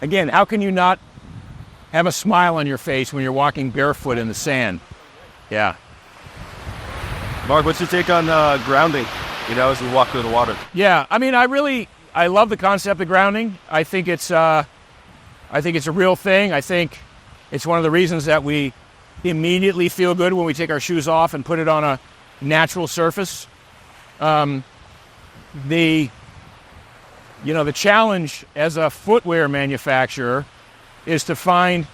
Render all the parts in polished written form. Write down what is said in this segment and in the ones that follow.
Again, how can you not have a smile on your face when you're walking barefoot in the sand? Yeah. Mark, what's your take on grounding, as we walk through the water? Yeah, I mean, I love the concept of grounding. I think it's a real thing. I think it's one of the reasons that we immediately feel good when we take our shoes off and put it on a natural surface. The challenge as a footwear manufacturer is to find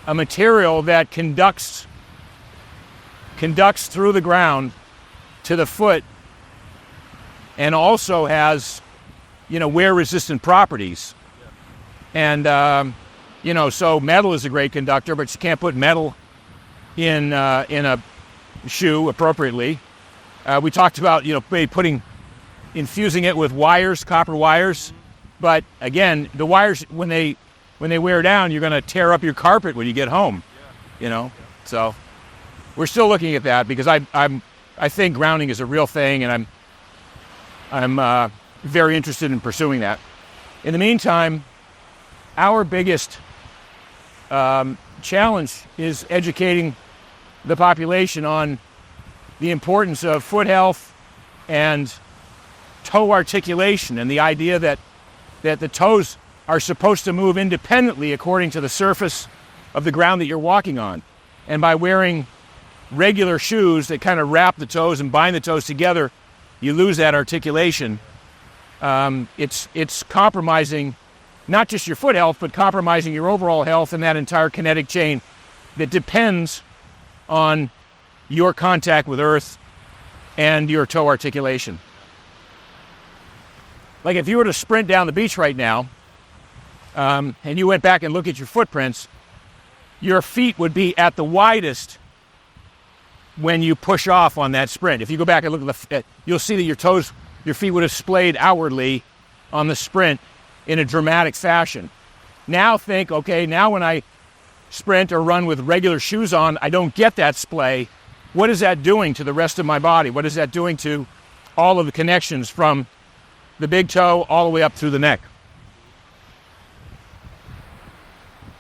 a material that conducts through the ground to the foot and also has, wear-resistant properties. And, so metal is a great conductor, but you can't put metal in a shoe appropriately. We talked about, maybe infusing it with wires, copper wires. But again, the wires, when they wear down, you're going to tear up your carpet when you get home, So we're still looking at that because I think grounding is a real thing, and I'm very interested in pursuing that. In the meantime, our biggest challenge is educating the population on the importance of foot health and toe articulation, and the idea that the toes are supposed to move independently according to the surface of the ground that you're walking on. And by wearing regular shoes that kind of wrap the toes and bind the toes together, you lose that articulation. It's compromising not just your foot health, but compromising your overall health and that entire kinetic chain that depends on your contact with earth and your toe articulation. Like if you were to sprint down the beach right now, and you went back and looked at your footprints, your feet would be at the widest when you push off on that sprint. If you go back and look at you'll see that your feet would have splayed outwardly on the sprint in a dramatic fashion. Now think, okay, now when I sprint or run with regular shoes on, I don't get that splay. What is that doing to the rest of my body? What is that doing to all of the connections from the big toe all the way up through the neck?